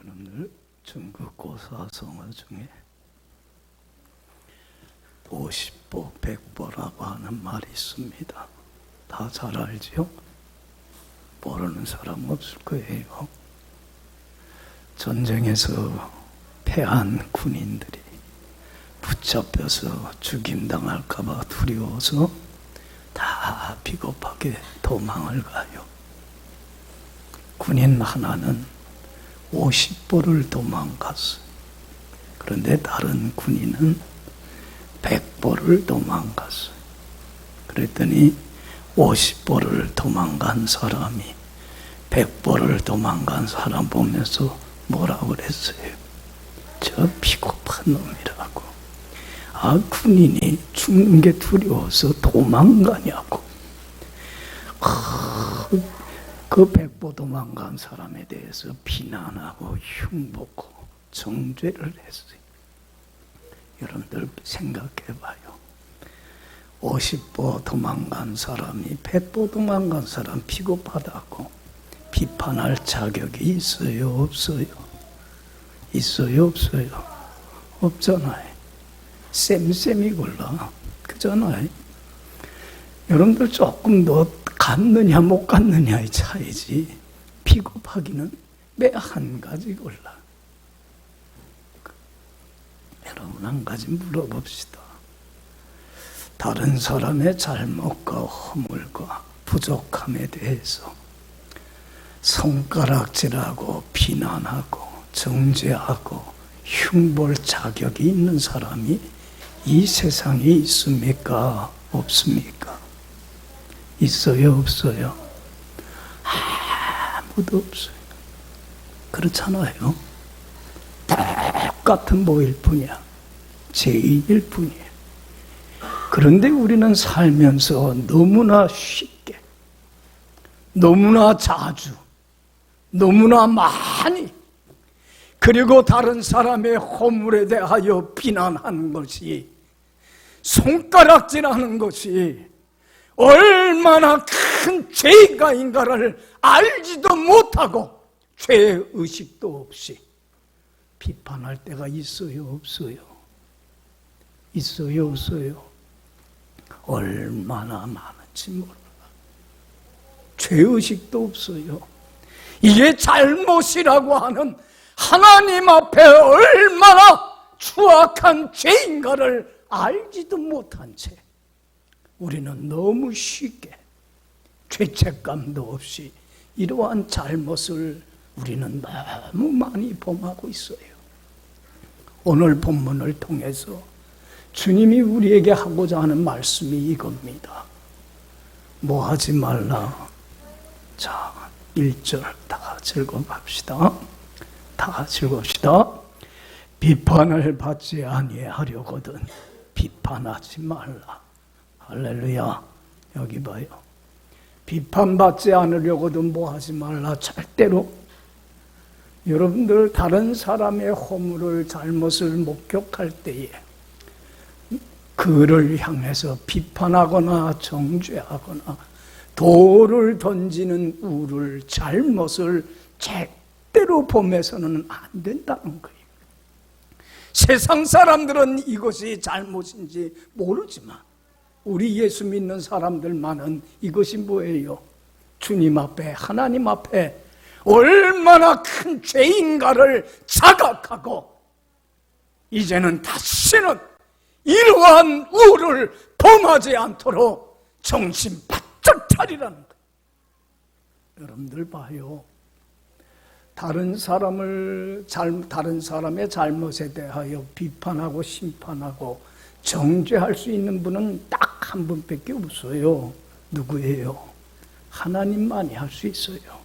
여러분들 중국 고사성어 중에 50보 100보라고 하는 말이 있습니다. 다 잘 알지요? 모르는 사람 없을 거예요. 전쟁에서 패한 군인들이 붙잡혀서 죽임당할까 봐 두려워서 다 비겁하게 도망을 가요. 군인 하나는 50보를 도망갔어요. 그런데 다른 군인은 100보를 도망갔어요. 그랬더니 50보를 도망간 사람이 100보를 도망간 사람 보면서 뭐라고 그랬어요? 저 비겁한 놈이라고. 아, 군인이 죽는 게 두려워서 도망가냐고. 그 100보 도망간 사람에 대해서 비난하고 흉보고 정죄를 했어요. 여러분들 생각해봐요. 50보 도망간 사람이 100보 도망간 사람 비겁하다고 비판할 자격이 있어요? 없어요? 있어요? 없어요? 없잖아요. 쌤쌤이 골라. 그잖아요. 여러분들 조금 더 갔느냐 못 갔느냐의 차이지 비겁하기는 매 한 가지 골라. 여러분 한 가지 물어봅시다. 다른 사람의 잘못과 허물과 부족함에 대해서 손가락질하고 비난하고 정죄하고 흉볼 자격이 있는 사람이 이 세상에 있습니까? 없습니까? 있어요? 없어요? 아무도 없어요. 그렇잖아요. 똑같은 모일 뿐이야. 죄인일 뿐이에요. 그런데 우리는 살면서 너무나 쉽게, 너무나 자주, 너무나 많이, 그리고 다른 사람의 허물에 대하여 비난하는 것이, 손가락질하는 것이 얼마나 큰 죄인가인가를 알지도 못하고 죄의식도 없이 비판할 때가 있어요? 없어요? 있어요? 없어요? 얼마나 많은지 몰라. 죄의식도 없어요. 이게 잘못이라고 하는 하나님 앞에 얼마나 추악한 죄인가를 알지도 못한 채 우리는 너무 쉽게 죄책감도 없이 이러한 잘못을 우리는 너무 많이 범하고 있어요. 오늘 본문을 통해서 주님이 우리에게 하고자 하는 말씀이 이겁니다. 뭐 하지 말라. 자, 1절 다 같이 읽어봅시다. 다 같이 읽읍시다. 비판을 받지 아니하려거든 비판하지 말라. 할렐루야. 여기 봐요. 비판받지 않으려거든 뭐 하지 말라. 절대로. 여러분들 다른 사람의 허물을 잘못을 목격할 때에 그를 향해서 비판하거나 정죄하거나 돌을 던지는 우를 잘못을 절대로 범해서는 안 된다는 거예요. 세상 사람들은 이것이 잘못인지 모르지만 우리 예수 믿는 사람들만은 이것이 뭐예요? 주님 앞에, 하나님 앞에 얼마나 큰 죄인가를 자각하고 이제는 다시는 이러한 우를 범하지 않도록 정신 바짝 차리라는 거예요. 여러분들 봐요. 다른 사람의 잘못에 대하여 비판하고 심판하고 정죄할 수 있는 분은 딱 한 분밖에 없어요. 누구예요? 하나님만이 할 수 있어요.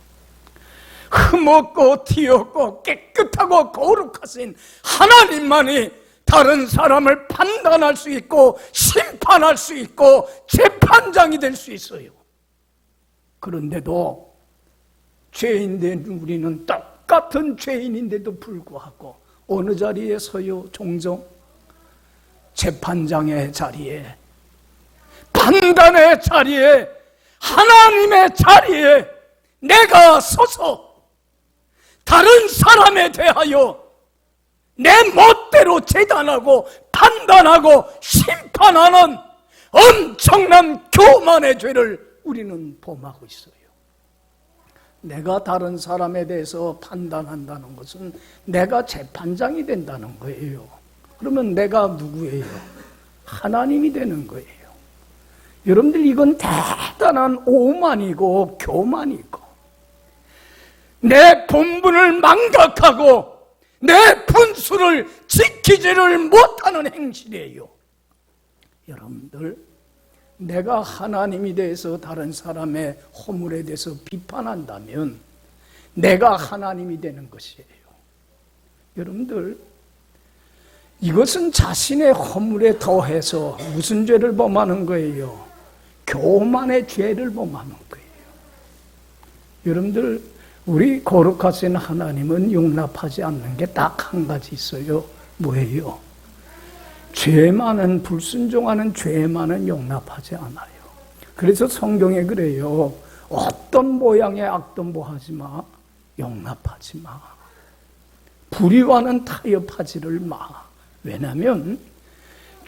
흠없고 티없고 깨끗하고 거룩하신 하나님만이 다른 사람을 판단할 수 있고 심판할 수 있고 재판장이 될 수 있어요. 그런데도 죄인된 우리는 똑같은 죄인인데도 불구하고 어느 자리에 서요? 종종 재판장의 자리에, 판단의 자리에, 하나님의 자리에 내가 서서 다른 사람에 대하여 내 멋대로 재단하고 판단하고 심판하는 엄청난 교만의 죄를 우리는 범하고 있어요. 내가 다른 사람에 대해서 판단한다는 것은 내가 재판장이 된다는 거예요. 그러면 내가 누구예요? 하나님이 되는 거예요. 여러분들, 이건 대단한 오만이고 교만이고 내 본분을 망각하고 내 분수를 지키지를 못하는 행실이에요. 여러분들, 내가 하나님이 대해서 다른 사람의 허물에 대해서 비판한다면 내가 하나님이 되는 것이에요. 여러분들, 이것은 자신의 허물에 더해서 무슨 죄를 범하는 거예요? 교만의 죄를 범하는 거예요. 여러분들, 우리 거룩하신 하나님은 용납하지 않는 게 딱 한 가지 있어요. 뭐예요? 죄 많은, 불순종하는 죄 많은 용납하지 않아요. 그래서 성경에 그래요. 어떤 모양의 악도 뭐 하지 마. 용납하지 마. 불의와는 타협하지를 마. 왜냐하면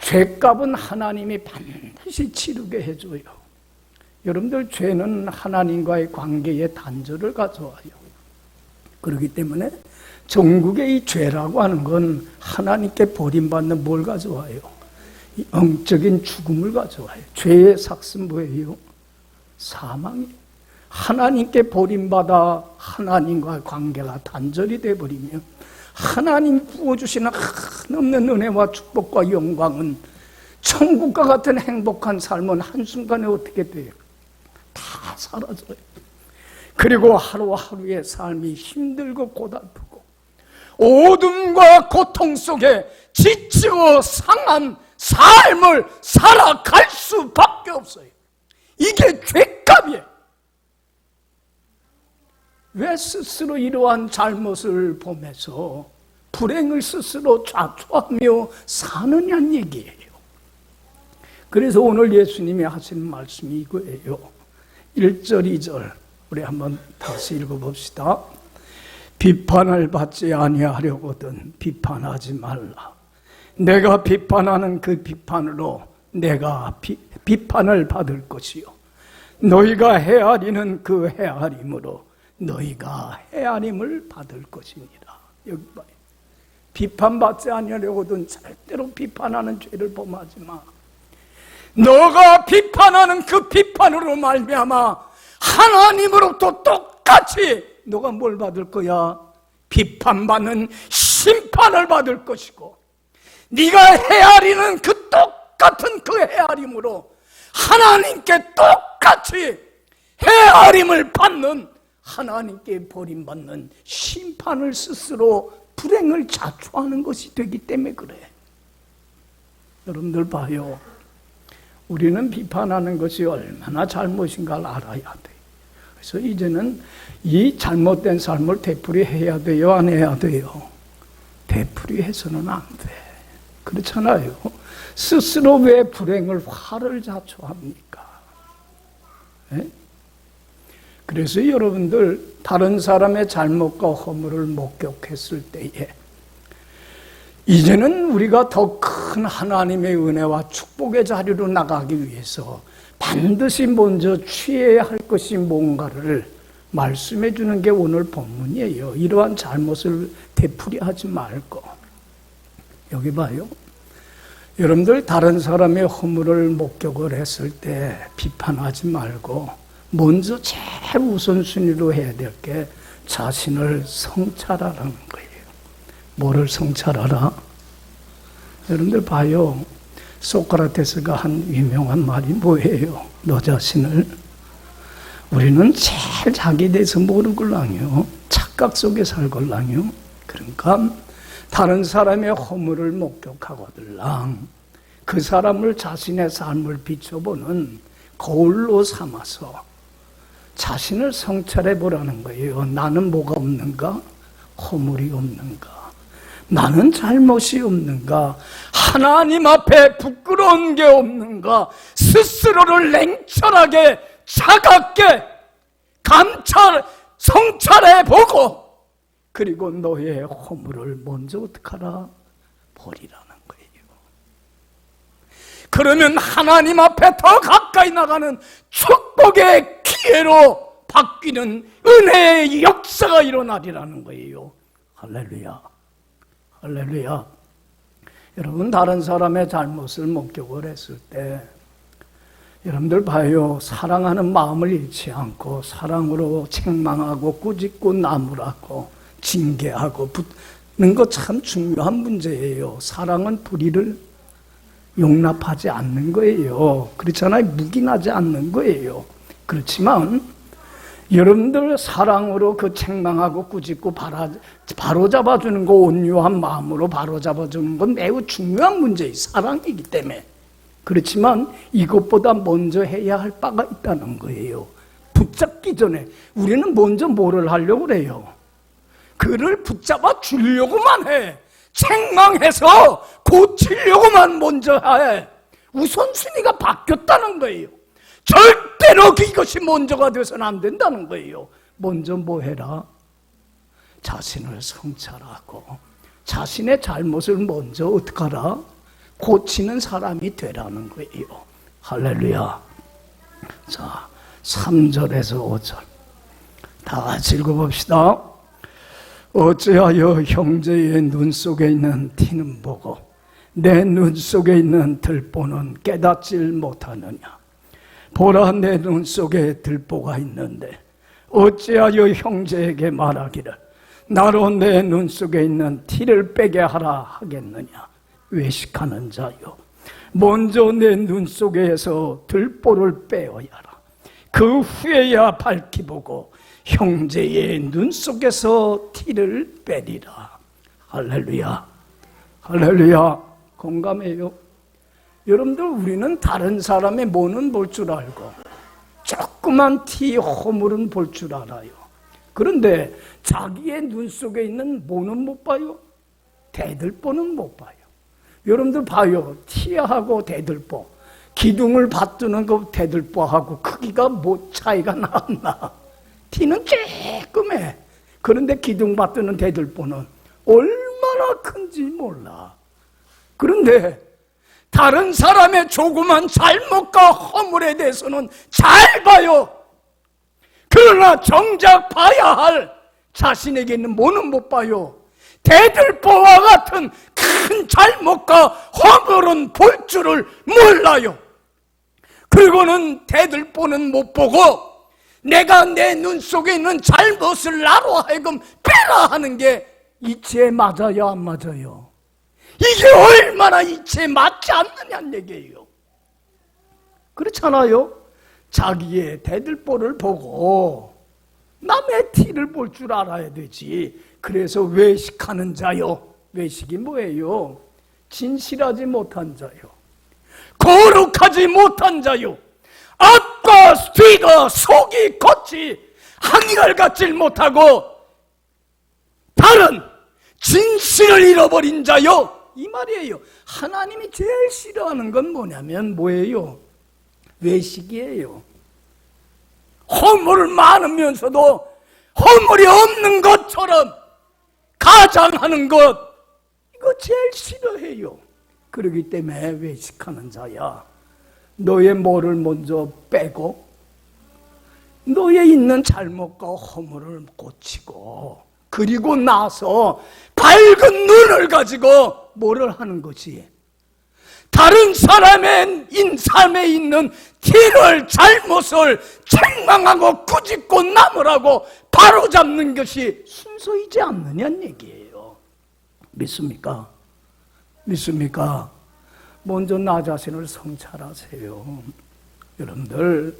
죄값은 하나님이 반드시 치르게 해줘요. 여러분들, 죄는 하나님과의 관계에 단절을 가져와요. 그렇기 때문에 전국의 이 죄라고 하는 건 하나님께 버림받는 뭘 가져와요? 이 영적인 죽음을 가져와요. 죄의 삭은 뭐예요? 사망이에요. 하나님께 버림받아 하나님과 관계가 단절이 되어버리면 하나님 부어주시는 한없는 은혜와 축복과 영광은, 천국과 같은 행복한 삶은 한순간에 어떻게 돼요? 다 사라져요. 그리고 하루하루의 삶이 힘들고 고달프고 어둠과 고통 속에 지치고 상한 삶을 살아갈 수밖에 없어요. 이게 죄값이에요. 왜 스스로 이러한 잘못을 범해서 불행을 스스로 자초하며 사느냐는 얘기예요. 그래서 오늘 예수님이 하시는 말씀이 이거예요. 1절, 2절 우리 한번 다시 읽어봅시다. 비판을 받지 아니하려거든 비판하지 말라. 내가 비판하는 그 비판으로 내가 비판을 받을 것이요, 너희가 헤아리는 그 헤아림으로 너희가 헤아림을 받을 것이니라. 여기 봐요. 비판받지 아니하려거든 절대로 비판하는 죄를 범하지 마. 너가 비판하는 그 비판으로 말미암아 하나님으로부터 똑같이 너가 뭘 받을 거야? 비판받는 심판을 받을 것이고, 네가 헤아리는 그 똑같은 그 헤아림으로 하나님께 똑같이 헤아림을 받는, 하나님께 버림받는 심판을 스스로 불행을 자초하는 것이 되기 때문에 그래. 여러분들 봐요. 우리는 비판하는 것이 얼마나 잘못인가를 알아야 돼. 그래서 이제는 이 잘못된 삶을 되풀이해야 돼요? 안 해야 돼요? 되풀이해서는 안 돼. 그렇잖아요. 스스로 왜 불행을, 화를 자초합니까? 네? 그래서 여러분들, 다른 사람의 잘못과 허물을 목격했을 때에 이제는 우리가 더 큰 하나님의 은혜와 축복의 자리로 나가기 위해서 반드시 먼저 취해야 할 것이 뭔가를 말씀해 주는 게 오늘 본문이에요. 이러한 잘못을 되풀이하지 말고. 여기 봐요. 여러분들, 다른 사람의 허물을 목격을 했을 때 비판하지 말고 먼저 제일 우선순위로 해야 될 게 자신을 성찰하라는 거예요. 뭐를 성찰하라? 여러분들 봐요. 소크라테스가 한 유명한 말이 뭐예요? 너 자신을, 우리는 제일 자기에 대해서 모르걸랑요. 착각 속에 살걸랑요. 그러니까 다른 사람의 허물을 목격하거들랑 그 사람을 자신의 삶을 비춰보는 거울로 삼아서 자신을 성찰해 보라는 거예요. 나는 뭐가 없는가? 허물이 없는가? 나는 잘못이 없는가? 하나님 앞에 부끄러운 게 없는가? 스스로를 냉철하게, 차갑게 성찰해 보고 그리고 너의 허물을 먼저 어떡하라? 버리라는 거예요. 그러면 하나님 앞에 더 가까이 나가는 축복의 기회로 바뀌는 은혜의 역사가 일어나리라는 거예요. 할렐루야. 할렐루야. 여러분, 다른 사람의 잘못을 목격을 했을 때 여러분들 봐요. 사랑하는 마음을 잃지 않고 사랑으로 책망하고 꾸짖고 나무라고 징계하고 붙는 거 참 중요한 문제예요. 사랑은 불의를 용납하지 않는 거예요. 그렇잖아요. 묵인하지 않는 거예요. 그렇지만 여러분들 사랑으로 그 책망하고 꾸짖고 바로 잡아주는 거, 온유한 마음으로 바로 잡아주는 건 매우 중요한 문제예요. 사랑이기 때문에. 그렇지만 이것보다 먼저 해야 할 바가 있다는 거예요. 붙잡기 전에 우리는 먼저 뭐를 하려고 그래요? 그를 붙잡아 주려고만 해. 책망해서 고치려고만 먼저 해. 우선순위가 바뀌었다는 거예요. 절대로 이것이 먼저가 돼서는 안 된다는 거예요. 먼저 뭐 해라? 자신을 성찰하고 자신의 잘못을 먼저 어떻게 하라? 고치는 사람이 되라는 거예요. 할렐루야. 자, 3절에서 5절 다 같이 읽어봅시다. 어찌하여 형제의 눈 속에 있는 티는 보고 내 눈 속에 있는 들보는 깨닫질 못하느냐. 보라, 내 눈 속에 들보가 있는데 어찌하여 형제에게 말하기를 나로 내 눈 속에 있는 티를 빼게 하라 하겠느냐. 외식하는 자요, 먼저 내 눈 속에서 들보를 빼어야 하라. 그 후에야 밝히 보고 형제의 눈 속에서 티를 빼리라. 할렐루야. 할렐루야. 공감해요? 여러분들, 우리는 다른 사람의 모는 볼 줄 알고 조그만 티 허물은 볼 줄 알아요. 그런데 자기의 눈 속에 있는 모는 못 봐요. 대들보는 못 봐요. 여러분들 봐요. 티하고 대들보, 기둥을 받드는 그 대들보하고 크기가 뭐 차이가 나나? 티는 쬐끔해. 그런데 기둥 받드는 대들보는 얼마나 큰지 몰라. 그런데 다른 사람의 조그만 잘못과 허물에 대해서는 잘 봐요. 그러나 정작 봐야 할 자신에게 있는 뭐는 못 봐요. 대들보와 같은 큰 잘못과 허물은 볼 줄을 몰라요. 그리고는 대들보는 못 보고 내가 내 눈 속에 있는 잘못을 나로 하여금 빼라 하는 게 이치에 맞아요, 안 맞아요? 이게 얼마나 이치에 맞지 않느냐는 얘기예요. 그렇잖아요. 자기의 대들보를 보고 남의 티를 볼 줄 알아야 되지. 그래서 외식하는 자요. 외식이 뭐예요? 진실하지 못한 자요, 거룩하지 못한 자요, 앞과 뒤가 속이 겉이 한결 같질 못하고 다른 진실을 잃어버린 자요, 이 말이에요. 하나님이 제일 싫어하는 건 뭐냐면 뭐예요? 외식이에요. 허물을 많으면서도 허물이 없는 것처럼 가장하는 것, 이거 제일 싫어해요. 그렇기 때문에 외식하는 자야, 너의 뭐를 먼저 빼고 너의 있는 잘못과 허물을 고치고 그리고 나서 밝은 눈을 가지고 뭐를 하는 거지? 다른 사람의 삶에 있는 티를, 잘못을 책망하고 꾸짖고 나무라고 바로잡는 것이 순서이지 않느냐는 얘기예요. 믿습니까? 믿습니까? 먼저 나 자신을 성찰하세요. 여러분들,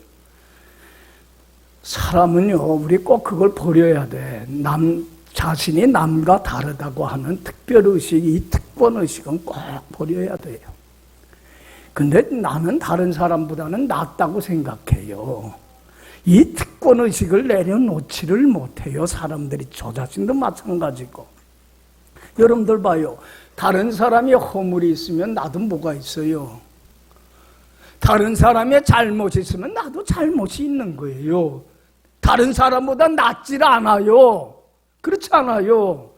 사람은요, 우리 꼭 그걸 버려야 돼. 자신이 남과 다르다고 하는 특별의식, 이 특권의식은 꼭 버려야 돼요. 근데 나는 다른 사람보다는 낫다고 생각해요. 이 특권의식을 내려놓지를 못해요. 사람들이, 저 자신도 마찬가지고. 여러분들 봐요. 다른 사람이 허물이 있으면 나도 뭐가 있어요? 다른 사람의 잘못이 있으면 나도 잘못이 있는 거예요. 다른 사람보다 낫질 않아요. 그렇지 않아요.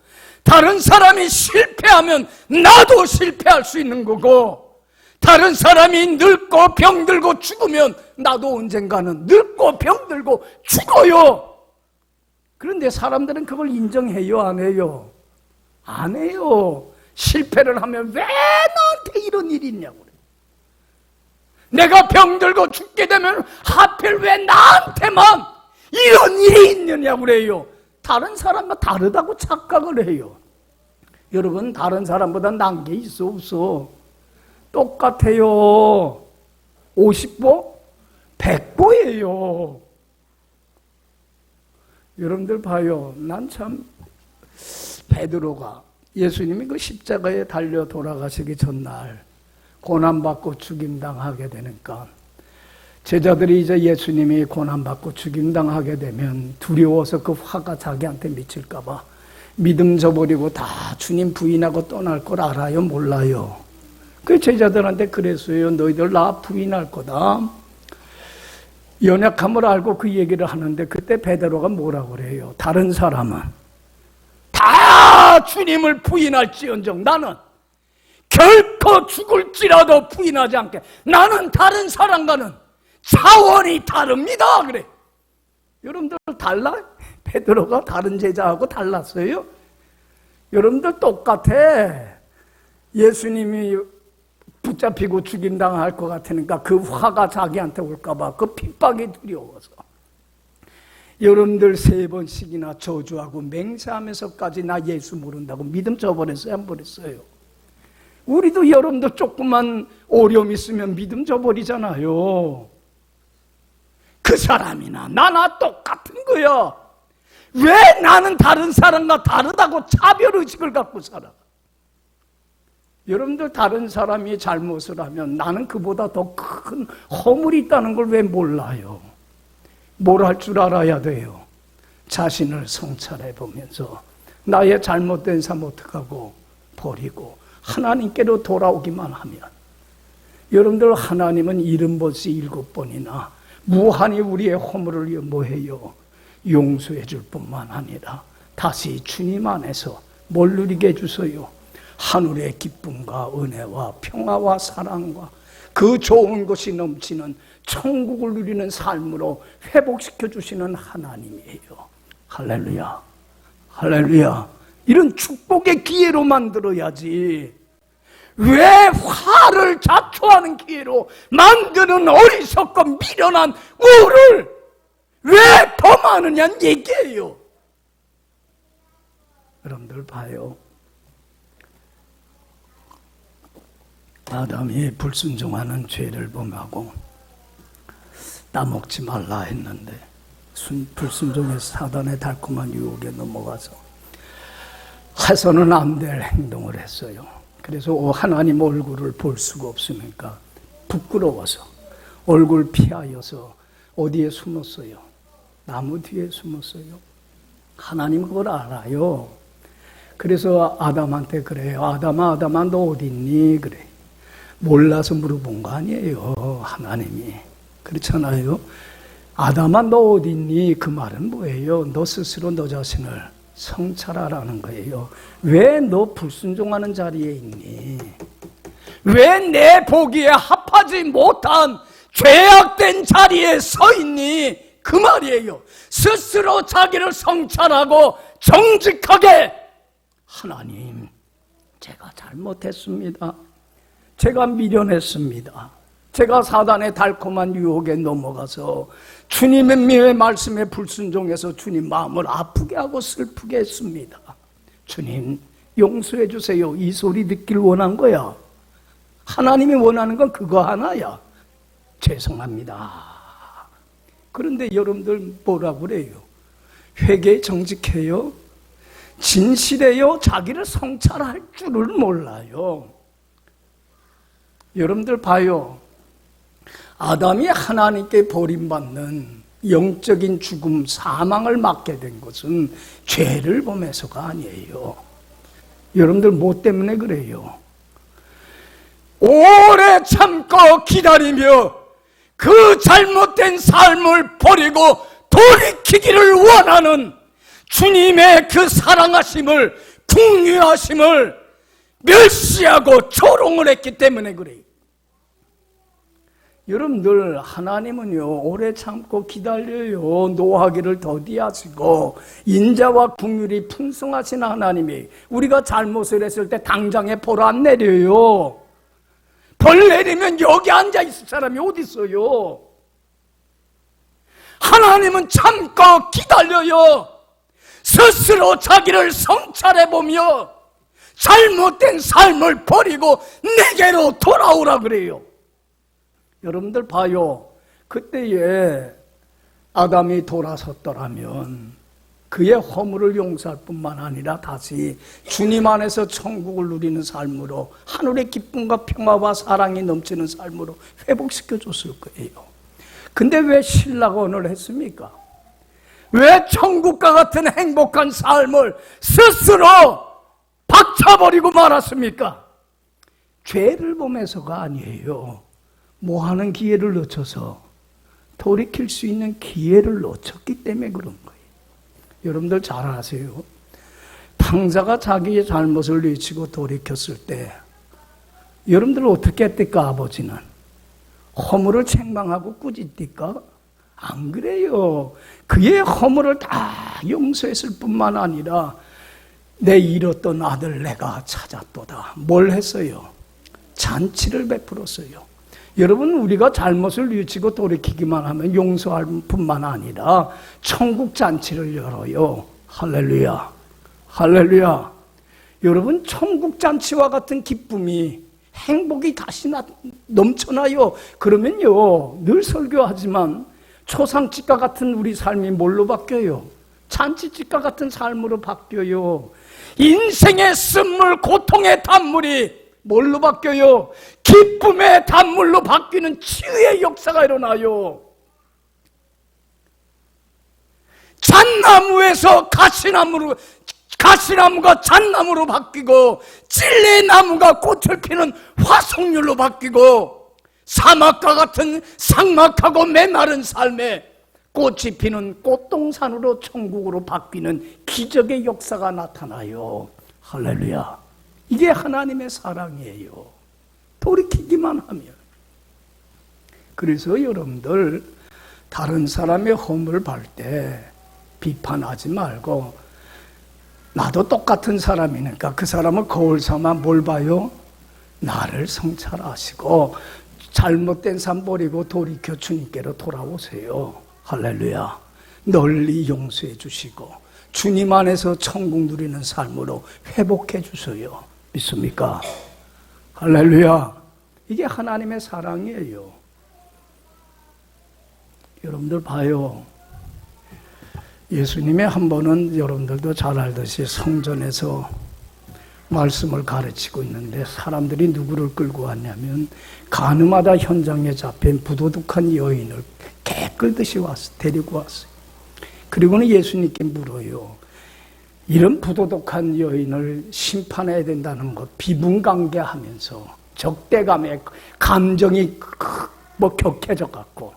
다른 사람이 실패하면 나도 실패할 수 있는 거고, 다른 사람이 늙고 병들고 죽으면 나도 언젠가는 늙고 병들고 죽어요. 그런데 사람들은 그걸 인정해요, 안 해요? 안 해요. 실패를 하면 왜 나한테 이런 일이 있냐고 그래요. 내가 병들고 죽게 되면 하필 왜 나한테만 이런 일이 있느냐고 그래요. 다른 사람과 다르다고 착각을 해요. 여러분, 다른 사람보다 난 게 있어 없어? 똑같아요. 50보? 100보예요. 여러분들 봐요. 난 참 베드로가 예수님이 그 십자가에 달려 돌아가시기 전날 고난받고 죽임당하게 되니까 제자들이 이제 예수님이 고난받고 죽임당하게 되면 두려워서 그 화가 자기한테 미칠까 봐 믿음 저버리고 다 주님 부인하고 떠날 걸 알아요? 몰라요? 그 제자들한테 그랬어요. 너희들 나 부인할 거다. 연약함을 알고 그 얘기를 하는데 그때 베드로가 뭐라고 그래요? 다른 사람은 다 주님을 부인할지언정 나는 결코 죽을지라도 부인하지 않게, 나는 다른 사람과는 차원이 다릅니다. 그래. 여러분들 달라? 베드로가 다른 제자하고 달랐어요? 여러분들 똑같아. 예수님이 붙잡히고 죽임당할 것 같으니까 그 화가 자기한테 올까봐 그 핍박이 두려워서 여러분들 3번씩이나 저주하고 맹세하면서까지 나 예수 모른다고 믿음 저버렸어요? 안 버렸어요? 우리도 여러분들 조금만 오렴 있으면 믿음 저버리잖아요. 그 사람이나 나나 똑같은 거야. 왜 나는 다른 사람과 다르다고 차별의식을 갖고 살아? 여러분들 다른 사람이 잘못을 하면 나는 그보다 더 큰 허물이 있다는 걸 왜 몰라요? 뭘 할 줄 알아야 돼요? 자신을 성찰해 보면서 나의 잘못된 삶 어떡하고 버리고 하나님께로 돌아오기만 하면, 여러분들 하나님은 70번씩 7번이나 무한히 우리의 허물을 뭐해요? 용서해 줄 뿐만 아니라 다시 주님 안에서 뭘 누리게 해주세요? 하늘의 기쁨과 은혜와 평화와 사랑과 그 좋은 것이 넘치는 천국을 누리는 삶으로 회복시켜 주시는 하나님이에요. 할렐루야, 할렐루야. 이런 축복의 기회로 만들어야지. 왜 화를 자초하는 기회로 만드는 어리석고 미련한 우를 왜 범하느냐는 얘기예요. 여러분들 봐요. 아담이 불순종하는 죄를 범하고 따먹지 말라 했는데 불순종해서 사단의 달콤한 유혹에 넘어가서 해서는 안 될 행동을 했어요. 그래서 하나님 얼굴을 볼 수가 없으니까 부끄러워서 얼굴 피하여서 어디에 숨었어요? 나무 뒤에 숨었어요. 하나님 그걸 알아요. 그래서 아담한테 그래요. 아담아 너 어디 있니? 그래. 몰라서 물어본 거 아니에요. 하나님이. 그렇잖아요. 아담아 너 어디 있니? 그 말은 뭐예요? 너 스스로 너 자신을 성찰하라는 거예요. 왜 너 불순종하는 자리에 있니? 왜 내 보기에 합하지 못한 죄악된 자리에 서 있니? 그 말이에요. 스스로 자기를 성찰하고 정직하게, 하나님 제가 잘못했습니다. 제가 미련했습니다. 제가 사단의 달콤한 유혹에 넘어가서 주님의 말씀에 불순종해서 주님 마음을 아프게 하고 슬프게 했습니다. 주님 용서해 주세요. 이 소리 듣길 원한 거야. 하나님이 원하는 건 그거 하나야. 죄송합니다. 그런데 여러분들 뭐라고 그래요? 회개 정직해요? 진실해요? 자기를 성찰할 줄을 몰라요. 여러분들 봐요. 아담이 하나님께 버림받는 영적인 죽음, 사망을 맞게 된 것은 죄를 범해서가 아니에요. 여러분들 뭐 때문에 그래요? 오래 참고 기다리며 그 잘못된 삶을 버리고 돌이키기를 원하는 주님의 그 사랑하심을, 궁유하심을 멸시하고 조롱을 했기 때문에 그래요. 여러분들, 하나님은요 오래 참고 기다려요. 노하기를 더디하시고 인자와 긍휼이 풍성하신 하나님이 우리가 잘못을 했을 때 당장에 벌 안 내려요. 벌 내리면 여기 앉아 있을 사람이 어디 있어요? 하나님은 참고 기다려요. 스스로 자기를 성찰해보며 잘못된 삶을 버리고 내게로 돌아오라 그래요. 여러분들 봐요. 그때에 아담이 돌아섰더라면 그의 허물을 용서할 뿐만 아니라 다시 주님 안에서 천국을 누리는 삶으로, 하늘의 기쁨과 평화와 사랑이 넘치는 삶으로 회복시켜 줬을 거예요. 근데 왜 신락원을 했습니까? 왜 천국과 같은 행복한 삶을 스스로 박차버리고 말았습니까? 죄를 보면서가 아니에요. 뭐 하는 기회를 놓쳐서, 돌이킬 수 있는 기회를 놓쳤기 때문에 그런 거예요. 여러분들 잘 아세요. 탕자가 자기의 잘못을 뉘치고 돌이켰을 때 여러분들 어떻게 했을까? 아버지는 허물을 책망하고 꾸짖니까? 안 그래요. 그의 허물을 다 용서했을 뿐만 아니라 내 잃었던 아들 내가 찾았도다. 뭘 했어요? 잔치를 베풀었어요. 여러분, 우리가 잘못을 뉘우치고 돌이키기만 하면 용서할 뿐만 아니라 천국 잔치를 열어요. 할렐루야, 할렐루야. 여러분, 천국 잔치와 같은 기쁨이, 행복이 다시 넘쳐나요. 그러면요, 늘 설교하지만 초상집과 같은 우리 삶이 뭘로 바뀌어요? 잔치집과 같은 삶으로 바뀌어요. 인생의 쓴물, 고통의 단물이 뭘로 바뀌어요? 기쁨의 단물로 바뀌는 치유의 역사가 일어나요. 잣나무에서 가시나무가 잣나무로 바뀌고, 찔레나무가 꽃을 피는 화석류로 바뀌고, 사막과 같은 삭막하고 메마른 삶에 꽃이 피는 꽃동산으로, 천국으로 바뀌는 기적의 역사가 나타나요. 할렐루야. 이게 하나님의 사랑이에요. 돌이키기만 하면. 그래서 여러분들, 다른 사람의 허물을 볼 때 비판하지 말고, 나도 똑같은 사람이니까 그 사람을 거울 삼아 뭘 봐요? 나를 성찰하시고 잘못된 삶 버리고 돌이켜 주님께로 돌아오세요. 할렐루야. 널리 용서해 주시고 주님 안에서 천국 누리는 삶으로 회복해 주세요. 믿습니까? 할렐루야. 이게 하나님의 사랑이에요. 여러분들 봐요. 예수님이 한 번은 여러분들도 잘 알듯이 성전에서 말씀을 가르치고 있는데 사람들이 누구를 끌고 왔냐면 가늠하다 현장에 잡힌 부도덕한 여인을 개 끌듯이 데리고 왔어요. 그리고는 예수님께 물어요. 이런 부도덕한 여인을 심판해야 된다는 것, 비분간계하면서 적대감에 감정이 격해져 갖고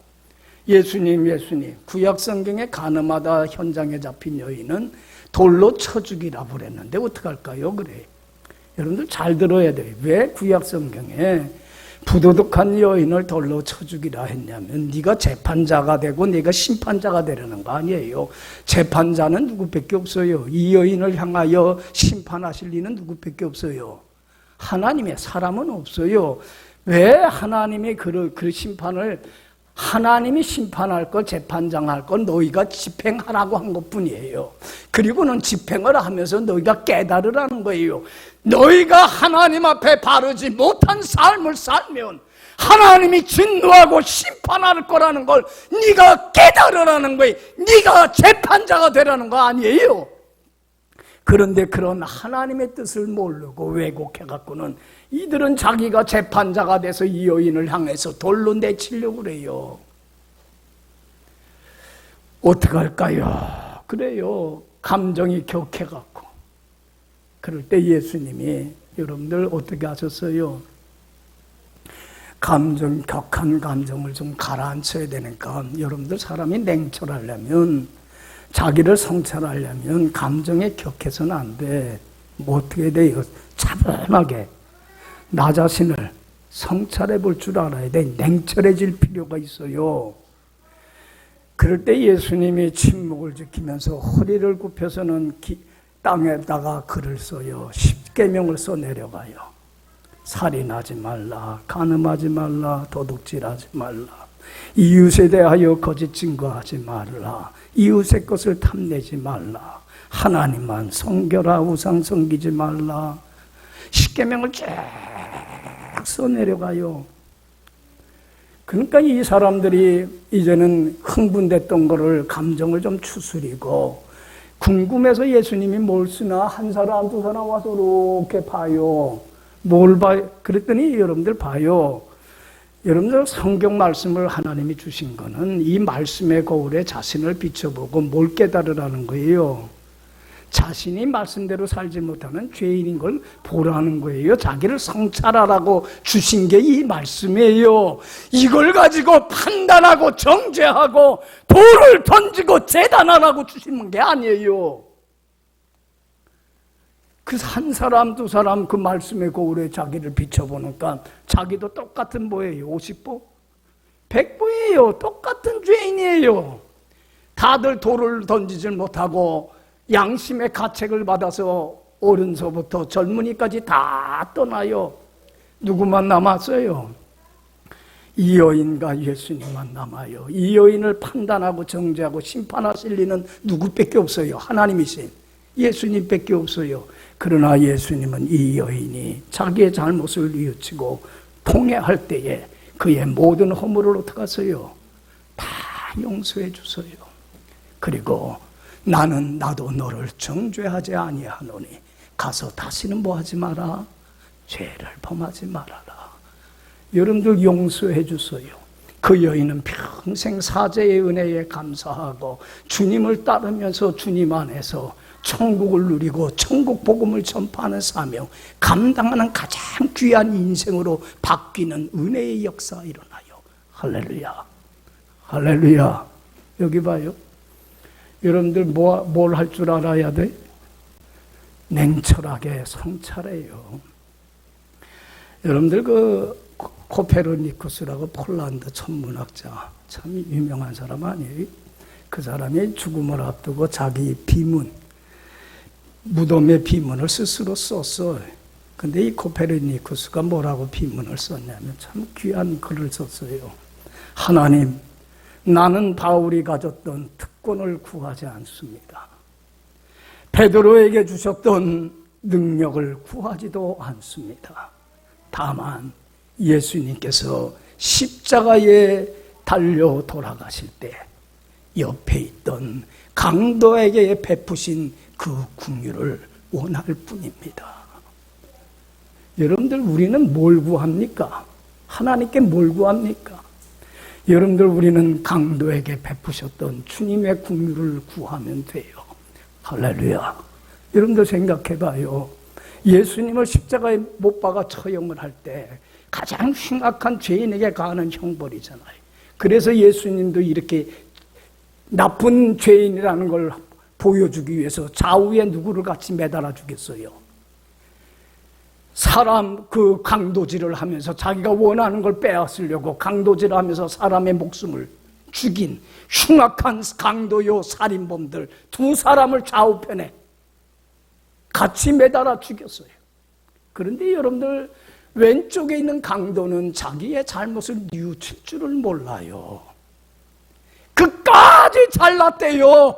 예수님, 구약 성경에 가늠하다 현장에 잡힌 여인은 돌로 쳐 죽이라 그랬는데 어떡할까요? 그래. 여러분들 잘 들어야 돼요. 왜 구약 성경에 부도덕한 여인을 돌로 쳐 죽이라 했냐면 네가 재판자가 되고 네가 심판자가 되려는 거 아니에요. 재판자는 누구밖에 없어요. 이 여인을 향하여 심판하실 리는 누구밖에 없어요. 하나님의, 사람은 없어요. 왜 하나님이 그 심판을, 하나님이 심판할 것, 재판장할 것 너희가 집행하라고 한 것뿐이에요. 그리고는 집행을 하면서 너희가 깨달으라는 거예요. 너희가 하나님 앞에 바르지 못한 삶을 살면 하나님이 진노하고 심판할 거라는 걸 네가 깨달으라는 거예요. 네가 재판자가 되라는 거 아니에요. 그런데 그런 하나님의 뜻을 모르고 왜곡해갖고는 이들은 자기가 재판자가 돼서 이 여인을 향해서 돌로 내치려고 그래요. 어떡할까요? 그래요. 감정이 격해갖고. 그럴 때 예수님이 여러분들 어떻게 하셨어요? 격한 감정을 좀 가라앉혀야 되니까 여러분들 사람이 냉철하려면 자기를 성찰하려면 감정에 격해서는 안 돼. 뭐 어떻게 돼요? 차분하게 나 자신을 성찰해 볼 줄 알아야 돼. 냉철해질 필요가 있어요. 그럴 때 예수님이 침묵을 지키면서 허리를 굽혀서는 땅에다가 글을 써요. 십계명을 써 내려가요. 살인하지 말라, 간음하지 말라, 도둑질하지 말라, 이웃에 대하여 거짓 증거하지 말라, 이웃의 것을 탐내지 말라, 하나님만 섬겨라, 우상 섬기지 말라. 십계명을 쫙 써 내려가요. 그러니까 이 사람들이 이제는 흥분됐던 거를 감정을 좀 추스리고 궁금해서 예수님이 뭘 쓰나 한 사람 두 사람 와서 이렇게 봐요. 뭘 봐요? 그랬더니 여러분들 봐요. 여러분들 성경 말씀을 하나님이 주신 거는 이 말씀의 거울에 자신을 비춰보고 뭘 깨달으라는 거예요. 자신이 말씀대로 살지 못하는 죄인인 걸 보라는 거예요. 자기를 성찰하라고 주신 게 이 말씀이에요. 이걸 가지고 판단하고 정죄하고 돌을 던지고 재단하라고 주시는 게 아니에요. 그 한 사람 두 사람 그 말씀의 거울에 자기를 비춰보니까 자기도 똑같은 뭐예요? 50보? 100보예요. 똑같은 죄인이에요. 다들 돌을 던지질 못하고 양심의 가책을 받아서 어른서부터 젊은이까지 다 떠나요. 누구만 남았어요? 이 여인과 예수님만 남아요. 이 여인을 판단하고 정죄하고 심판하실 리는 누구밖에 없어요. 하나님이신 예수님밖에 없어요. 그러나 예수님은 이 여인이 자기의 잘못을 뉘우치고 통회할 때에 그의 모든 허물을 어떻게 하세요? 다 용서해 주세요. 그리고 나도 너를 정죄하지 아니하노니 가서 다시는 뭐하지 마라? 죄를 범하지 말아라. 여러분들 용서해 주세요. 그 여인은 평생 사죄의 은혜에 감사하고 주님을 따르면서 주님 안에서 천국을 누리고 천국 복음을 전파하는 사명, 감당하는 가장 귀한 인생으로 바뀌는 은혜의 역사가 일어나요. 할렐루야. 할렐루야. 여기 봐요. 여러분들 뭘 할 줄 알아야 돼? 냉철하게 성찰해요. 여러분들 그 코페르니쿠스라고 폴란드 천문학자, 참 유명한 사람 아니에요? 그 사람이 죽음을 앞두고 자기 비문, 무덤의 비문을 스스로 썼어요. 근데 이 코페르니쿠스가 뭐라고 비문을 썼냐면 참 귀한 글을 썼어요. 하나님, 나는 바울이 가졌던 특권을 구하지 않습니다. 베드로에게 주셨던 능력을 구하지도 않습니다. 다만 예수님께서 십자가에 달려 돌아가실 때 옆에 있던 강도에게 베푸신 그 긍휼을 원할 뿐입니다. 여러분들 우리는 뭘 구합니까? 하나님께 뭘 구합니까? 여러분들 우리는 강도에게 베푸셨던 주님의 긍휼을 구하면 돼요. 할렐루야. 여러분들 생각해봐요. 예수님을 십자가에 못 박아 처형을 할 때 가장 흉악한 죄인에게 가하는 형벌이잖아요. 그래서 예수님도 이렇게 나쁜 죄인이라는 걸 보여주기 위해서 좌우에 누구를 같이 매달아 주겠어요? 사람 그 강도질을 하면서 자기가 원하는 걸 빼앗으려고 강도질을 하면서 사람의 목숨을 죽인 흉악한 강도요 살인범들 두 사람을 좌우편에 같이 매달아 죽였어요. 그런데 여러분들 왼쪽에 있는 강도는 자기의 잘못을 뉘우칠 줄을 몰라요. 그까지 잘났대요.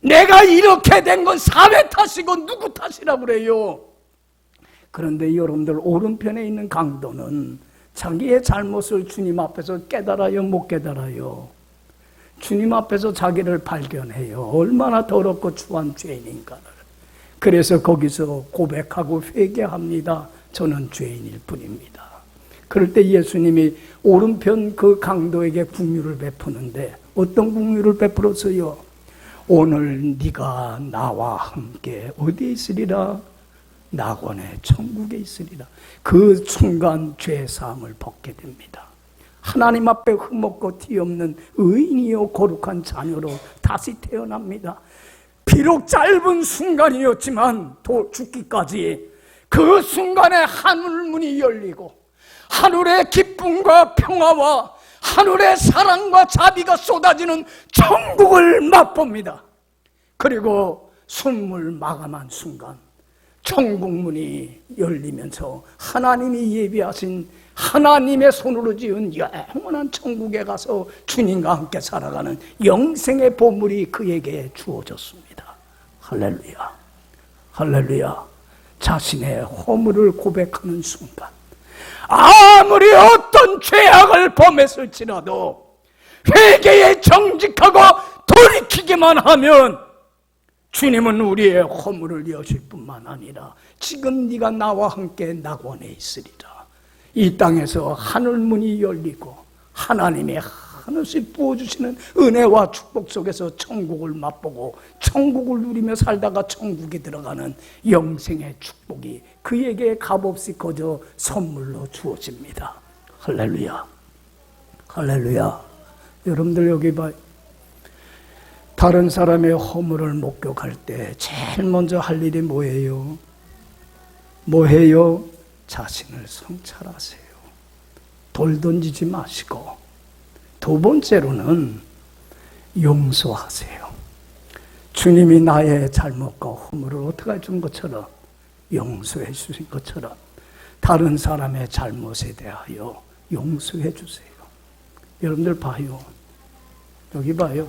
내가 이렇게 된 건 사회 탓이고 누구 탓이라고 그래요. 그런데 여러분들 오른편에 있는 강도는 자기의 잘못을 주님 앞에서 깨달아요, 못 깨달아요? 주님 앞에서 자기를 발견해요. 얼마나 더럽고 추한 죄인인가를. 그래서 거기서 고백하고 회개합니다. 저는 죄인일 뿐입니다. 그럴 때 예수님이 오른편 그 강도에게 긍휼을 베푸는데 어떤 긍휼을 베풀었어요? 오늘 네가 나와 함께 어디에 있으리라? 낙원의 천국에 있으리라. 그 순간 죄사함을 벗게 됩니다. 하나님 앞에 흠없고 티없는 의인이요 거룩한 자녀로 다시 태어납니다. 비록 짧은 순간이었지만 죽기까지 그 순간에 하늘문이 열리고 하늘의 기쁨과 평화와 하늘의 사랑과 자비가 쏟아지는 천국을 맛봅니다. 그리고 숨을 마감한 순간 천국문이 열리면서 하나님이 예비하신 하나님의 손으로 지은 영원한 천국에 가서 주님과 함께 살아가는 영생의 보물이 그에게 주어졌습니다. 할렐루야, 할렐루야. 자신의 허물을 고백하는 순간 아무리 어떤 죄악을 범했을지라도 회개에 정직하고 돌이키기만 하면 주님은 우리의 허물을 여실 뿐만 아니라 지금 네가 나와 함께 낙원에 있으리라. 이 땅에서 하늘문이 열리고 하나님의 한없이 부어주시는 은혜와 축복 속에서 천국을 맛보고 천국을 누리며 살다가 천국에 들어가는 영생의 축복이 그에게 값없이 거저 선물로 주어집니다. 할렐루야, 할렐루야. 여러분들 여기 봐요. 다른 사람의 허물을 목격할 때 제일 먼저 할 일이 뭐예요? 뭐해요? 자신을 성찰하세요. 돌 던지지 마시고 두 번째로는 용서하세요. 주님이 나의 잘못과 허물을 어떻게 해준 것처럼 용서해 주신 것처럼 다른 사람의 잘못에 대하여 용서해 주세요. 여러분들 봐요. 여기 봐요.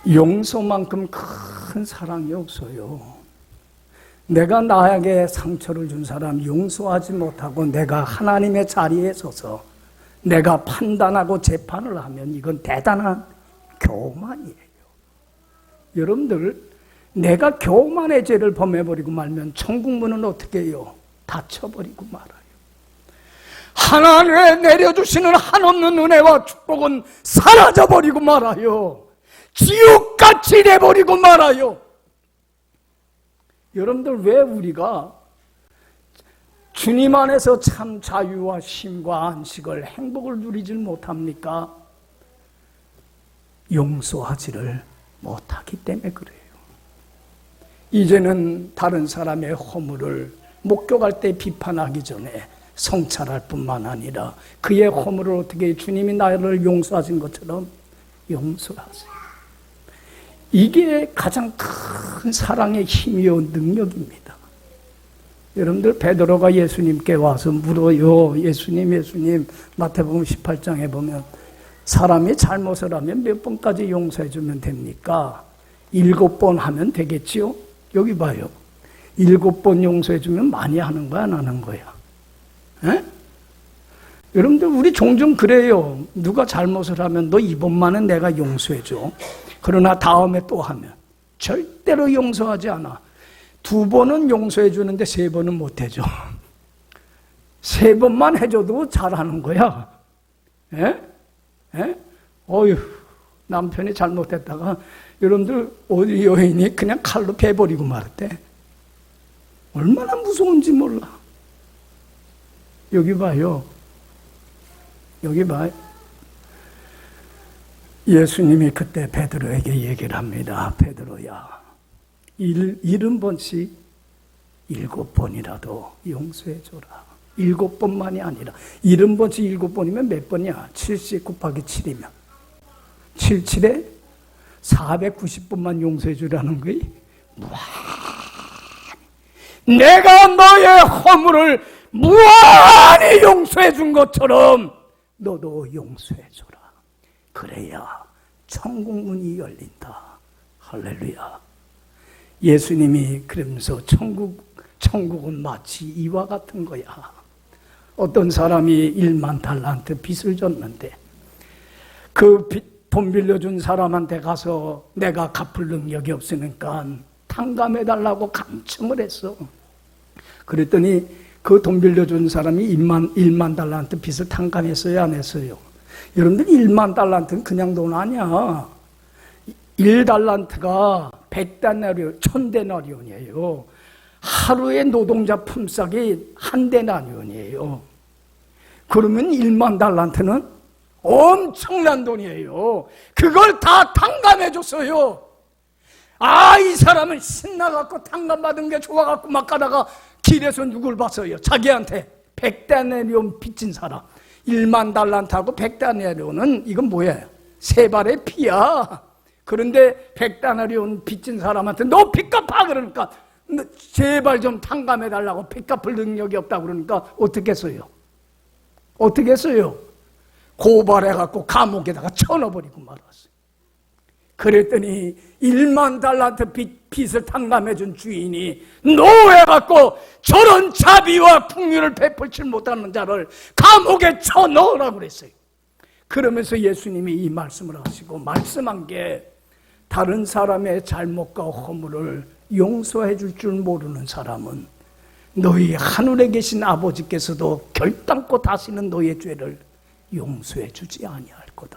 용서만큼 큰 사랑이 없어요. 내가 나에게 상처를 준 사람 용서하지 못하고 내가 하나님의 자리에 서서 내가 판단하고 재판을 하면 이건 대단한 교만이에요. 여러분들, 내가 교만의 죄를 범해버리고 말면 천국문은 어떻게 해요? 닫혀버리고 말아요. 하나님의 내려주시는 한없는 은혜와 축복은 사라져버리고 말아요. 지옥같이 돼버리고 말아요. 여러분들, 왜 우리가 주님 안에서 참 자유와 쉼과 안식을, 행복을 누리질 못합니까? 용서하지를 못하기 때문에 그래요. 이제는 다른 사람의 허물을 목격할 때 비판하기 전에 성찰할 뿐만 아니라 그의 허물을 어떻게 주님이 나를 용서하신 것처럼 용서하세요. 이게 가장 큰 사랑의 힘이요 능력입니다. 여러분들, 베드로가 예수님께 와서 물어요. 예수님, 마태복음 18장에 보면 사람이 잘못을 하면 몇 번까지 용서해 주면 됩니까? 7번 하면 되겠지요? 여기 봐요. 7번 용서해 주면 많이 하는 거야, 안 하는 거야? 에? 여러분들, 우리 종종 그래요. 누가 잘못을 하면 너 이번만은 내가 용서해 줘. 그러나 다음에 또 하면 절대로 용서하지 않아. 2번은 용서해 주는데 3번은 못 해줘. 3번만 해줘도 잘하는 거야. 예? 예? 어휴, 남편이 잘못했다가 여러분들 어디 여인이 그냥 칼로 베버리고 말았대. 얼마나 무서운지 몰라. 여기 봐요. 여기 봐요. 예수님이 그때 베드로에게 얘기를 합니다. 베드로야, 70번씩 7번이라도 용서해줘라. 7번만이 아니라 70번씩 7번이면 몇 번이야? 70 곱하기 7이면 77에 490번만 용서해주라는 거야. 무한히 내가 너의 허물을 무한히 용서해준 것처럼 너도 용서해줘라. 그래야 천국문이 열린다. 할렐루야. 예수님이 그러면서 천국은 마치 이와 같은 거야. 어떤 사람이 1만 달란트 빚을 졌는데 그 돈 빌려준 사람한테 가서 내가 갚을 능력이 없으니까 탕감해달라고 감청을 했어. 그랬더니 그 돈 빌려준 사람이 1만 달란트 빚을 탕감했어요, 안 했어요? 여러분들, 1만 달란트는 그냥 돈 아니야. 1달란트가 100데나리온, 1000데나리온이에요. 하루의 노동자 품삯이 1데나리온이에요. 그러면 1만 달란트는 엄청난 돈이에요. 그걸 다 탕감해 줬어요. 아, 이 사람은 신나갖고 탕감받은 게 좋아갖고 막 가다가 길에서 누굴 봤어요? 자기한테 100데나리온 빚진 사람. 1만 달란트하고 100데나리온은 이건 뭐예요? 세 발의 피야. 그런데 100데나리온 빚진 사람한테 너 빚 갚아 그러니까 제발 좀 탕감해달라고, 빚 갚을 능력이 없다고 그러니까 어떻게 했어요? 어떻게 했어요? 고발해갖고 감옥에다가 쳐넣어버리고 말았어요. 그랬더니 1만 달란트 빚을 탕감해준 주인이 노해갖고 저런 자비와 풍휼을 베풀지 못하는 자를 감옥에 쳐넣으라고 그랬어요. 그러면서 예수님이 이 말씀을 하시고 말씀한 게, 다른 사람의 잘못과 허물을 용서해 줄 줄 모르는 사람은 너희 하늘에 계신 아버지께서도 결단코 다시는 너의 죄를 용서해 주지 아니할 거다.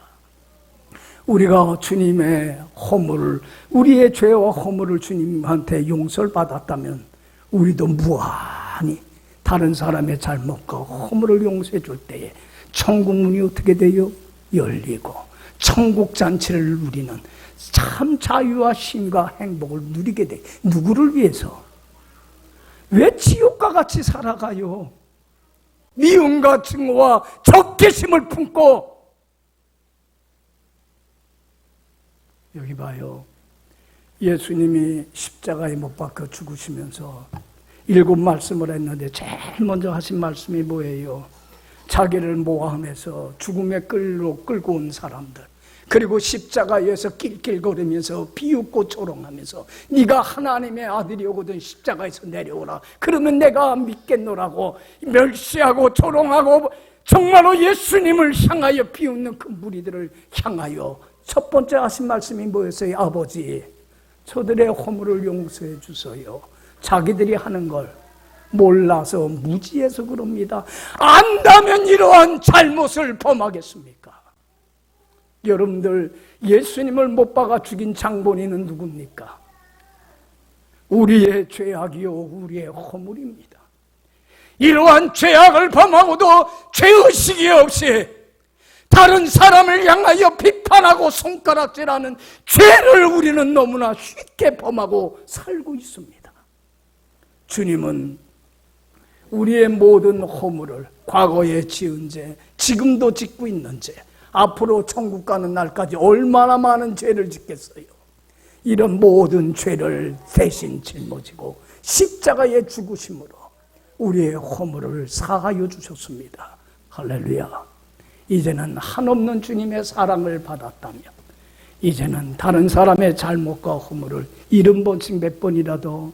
우리가 주님의 허물을, 우리의 죄와 허물을 주님한테 용서를 받았다면 우리도 무한히 다른 사람의 잘못과 허물을 용서해 줄 때에 천국 문이 어떻게 돼요? 열리고 천국 잔치를 누리는 참 자유와 쉼과 행복을 누리게 돼. 누구를 위해서? 왜 지옥과 같이 살아가요? 미움과 증오와 적개심을 품고. 여기 봐요. 예수님이 십자가에 못 박혀 죽으시면서 7 말씀을 했는데 제일 먼저 하신 말씀이 뭐예요? 자기를 모함해서 죽음의 끌로 끌고 온 사람들, 그리고 십자가에서 낄낄거리면서 비웃고 조롱하면서 네가 하나님의 아들이오거든 십자가에서 내려오라, 그러면 내가 믿겠노라고 멸시하고 조롱하고 정말로 예수님을 향하여 비웃는 그 무리들을 향하여 첫 번째 하신 말씀이 뭐였어요? 아버지, 저들의 허물을 용서해 주소요. 자기들이 하는 걸 몰라서 무지해서 그럽니다. 안다면 이러한 잘못을 범하겠습니까? 여러분들, 예수님을 못 박아 죽인 장본인은 누굽니까? 우리의 죄악이요 우리의 허물입니다. 이러한 죄악을 범하고도 죄의식이 없이 다른 사람을 향하여 비판하고 손가락질하는 죄를 우리는 너무나 쉽게 범하고 살고 있습니다. 주님은 우리의 모든 허물을, 과거에 지은 죄, 지금도 짓고 있는 죄, 앞으로 천국 가는 날까지 얼마나 많은 죄를 짓겠어요. 이런 모든 죄를 대신 짊어지고 십자가의 죽으심으로 우리의 허물을 사하여 주셨습니다. 할렐루야. 이제는 한없는 주님의 사랑을 받았다면 이제는 다른 사람의 잘못과 허물을 70번씩 몇 번이라도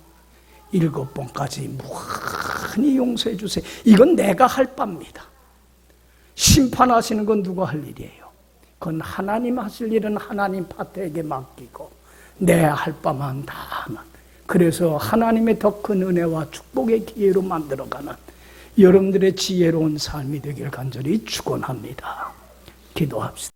7번까지 무한히 용서해 주세요. 이건 내가 할 바입니다. 심판하시는 건 누가 할 일이에요? 그건 하나님 하실 일은 하나님 파트에게 맡기고 내 할 바만 다 하는, 그래서 하나님의 더 큰 은혜와 축복의 기회로 만들어가는 여러분들의 지혜로운 삶이 되길 간절히 축원합니다. 기도합시다.